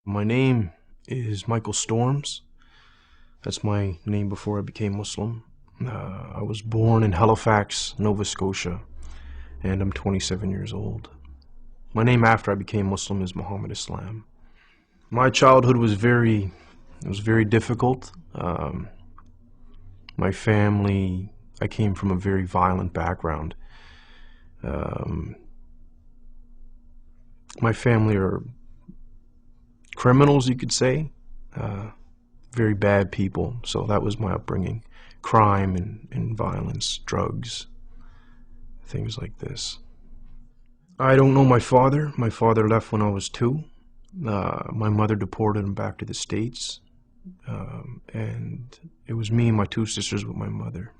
My name is Michael Storms. That's my name before I became Muslim. I was born in Halifax, Nova Scotia, and I'm 27 years old. My name after I became Muslim is Mohammad Islam. My childhood was very difficult. My family, I came from a very violent background. Um, my family are criminals, you could say. Very bad people, so that was my upbringing. Crime and violence, drugs, things like this. I don't know my father. My father left when I was 2. My mother deported him back to the States, and it was me and my 2 sisters with my mother.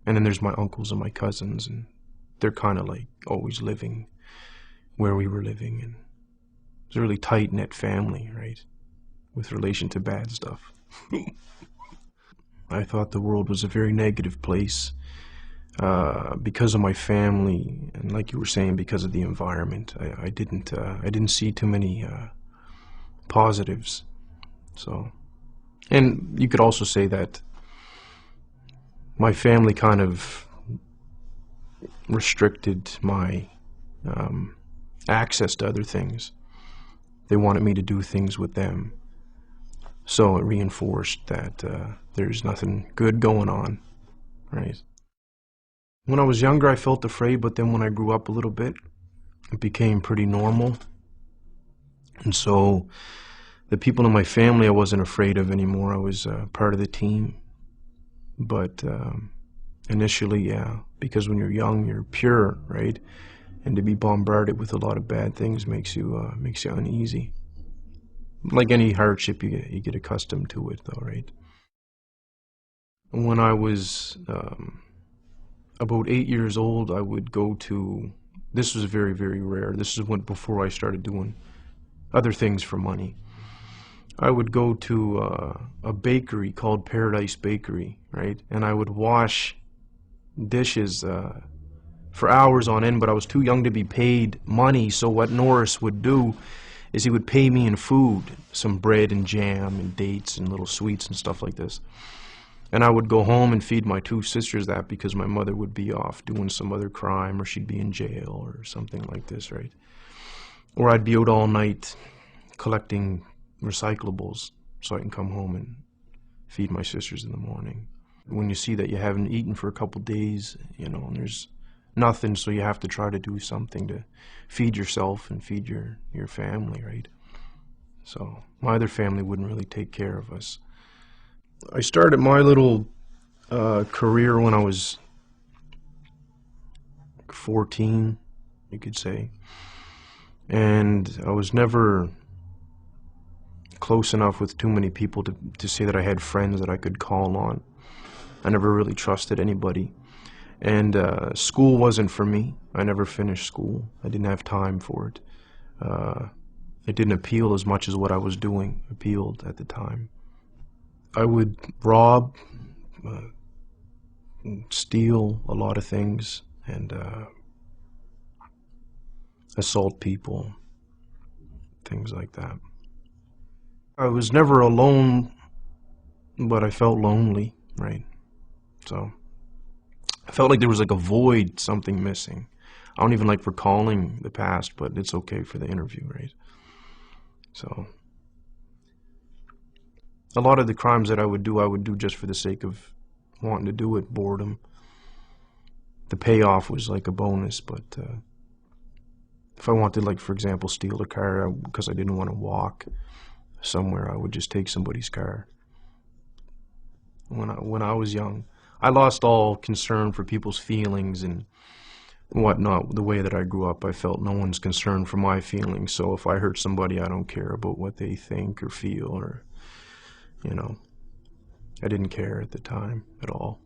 And then there's my uncles and my cousins, and they're kind of like always living where we were living, and it's a really tight-knit family, right, with relation to bad stuff. I thought the world was a very negative place because of my family, and like you were saying, because of the environment. I didn't see too many positives. So, and you could also say that my family kind of restricted my access to other things. They wanted me to do things with them, so it reinforced that there's nothing good going on, right? When I was younger, I felt afraid, but then when I grew up a little bit, it became pretty normal. And so the people in my family I wasn't afraid of anymore. I was part of the team. But initially, yeah, because when you're young, you're pure, right? And to be bombarded with a lot of bad things makes you uneasy. Like any hardship, you get accustomed to it, though, right? When I was about 8 years old, I would go to. This was very rare. This is when before I started doing other things for money. I would go to a bakery called Paradise Bakery, right? And I would wash dishes for hours on end, but I was too young to be paid money, so what Norris would do is he would pay me in food, some bread and jam and dates and little sweets and stuff like this. And I would go home and feed my 2 sisters that because my mother would be off doing some other crime, or she'd be in jail or something like this, right? Or I'd be out all night collecting recyclables so I can come home and feed my sisters in the morning. When you see that you haven't eaten for a couple days, and there's nothing, so you have to try to do something to feed yourself and feed your family, right? So my other family wouldn't really take care of us. I started my little career when I was 14, you could say, and I was never close enough with too many people to say that I had friends that I could call on. I never really trusted anybody. And school wasn't for me. I never finished school. I didn't have time for it. It didn't appeal as much as what I was doing appealed at the time. I would rob, steal a lot of things, and assault people, things like that. I was never alone, but I felt lonely, right? So I felt like there was like a void, something missing. I don't even like recalling the past, but it's okay for the interview, right? So a lot of the crimes that I would do just for the sake of wanting to do it, boredom. The payoff was like a bonus, but if I wanted, like, for example, steal a car because I didn't want to walk somewhere, I would just take somebody's car. When I was young, I lost all concern for people's feelings and whatnot. The way that I grew up, I felt no one's concerned for my feelings, so if I hurt somebody, I don't care about what they think or feel, or, I didn't care at the time at all.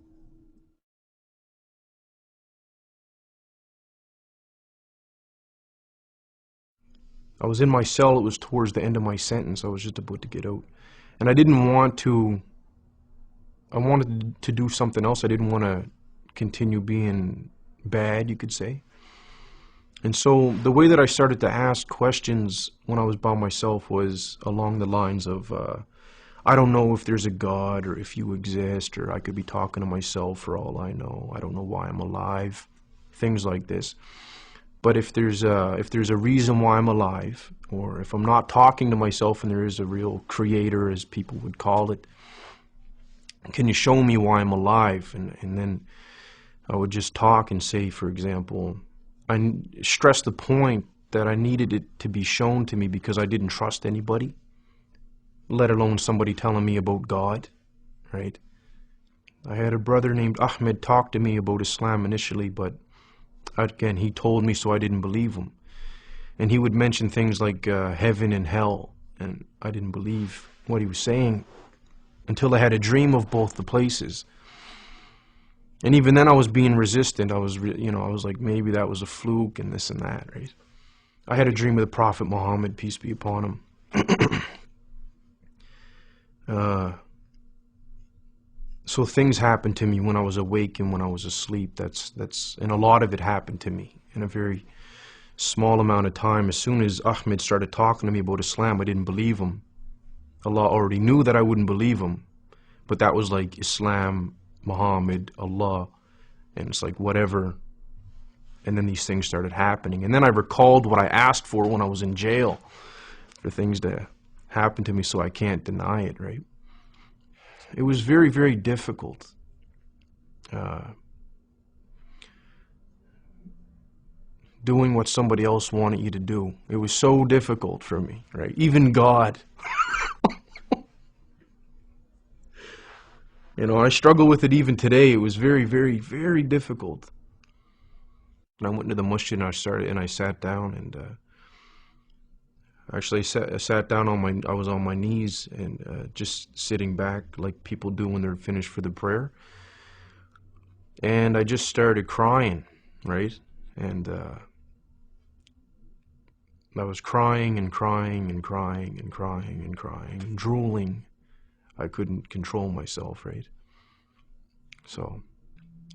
I was in my cell. It was towards the end of my sentence. I was just about to get out, and I didn't want to. I wanted to do something else. I didn't want to continue being bad, you could say. And so the way that I started to ask questions when I was by myself was along the lines of, I don't know if there's a God or if you exist, or I could be talking to myself for all I know. I don't know why I'm alive. Things like this. But if there's a reason why I'm alive, or if I'm not talking to myself and there is a real creator, as people would call it, can you show me why I'm alive? And then I would just talk and say, for example, I stressed the point that I needed it to be shown to me because I didn't trust anybody, let alone somebody telling me about God, right? I had a brother named Ahmed talk to me about Islam initially, but again, he told me, so I didn't believe him. And he would mention things like heaven and hell, and I didn't believe what he was saying until I had a dream of both the places. And even then I was being resistant. I was like, maybe that was a fluke and this and that, right? I had a dream of the Prophet Mohammad, peace be upon him. So things happened to me when I was awake and when I was asleep. And a lot of it happened to me in a very small amount of time. As soon as Ahmed started talking to me about Islam, I didn't believe him. Allah already knew that I wouldn't believe him, but that was like Islam, Muhammad, Allah, and it's like whatever. And then these things started happening. And then I recalled what I asked for when I was in jail, for things to happen to me, so I can't deny it, right? It was very, very difficult. Doing what somebody else wanted you to do. It was so difficult for me, right? Even God. I struggle with it even today. It was very, very, very difficult. And I went to the masjid and I sat down and actually I sat down I was on my knees and just sitting back like people do when they're finished for the prayer. And I just started crying, right? And I was crying and crying and crying and crying and crying and drooling. I couldn't control myself, right? So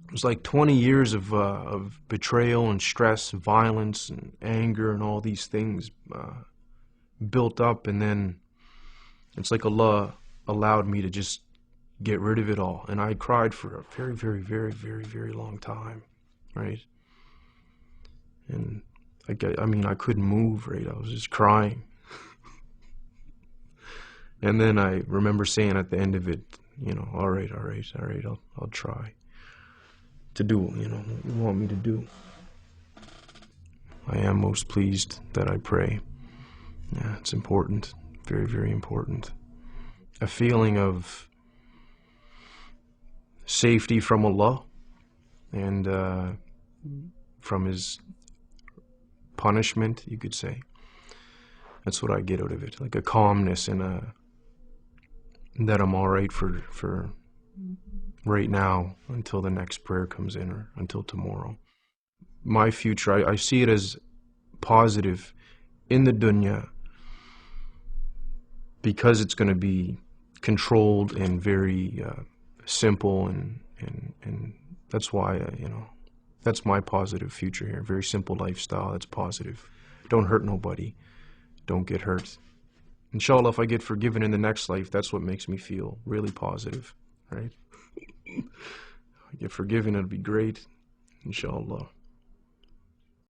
it was like 20 years of betrayal and stress, violence and anger and all these things built up, and then it's like Allah allowed me to just get rid of it all. And I cried for a very, very, very, very, very long time, right? And I couldn't move, right? I was just crying. And then I remember saying at the end of it, all right, I'll try to do, what you want me to do. I am most pleased that I pray. Yeah, it's important, very, very important. A feeling of safety from Allah and from His punishment, you could say. That's what I get out of it, like a calmness and that I'm all right for right now until the next prayer comes in, or until tomorrow. My future, I see it as positive in the dunya because it's going to be controlled and very simple, and that's why that's my positive future here. Very simple lifestyle. That's positive. Don't hurt nobody. Don't get hurt. Inshallah, if I get forgiven in the next life, that's what makes me feel really positive, right? If I get forgiven, it'll be great. Inshallah.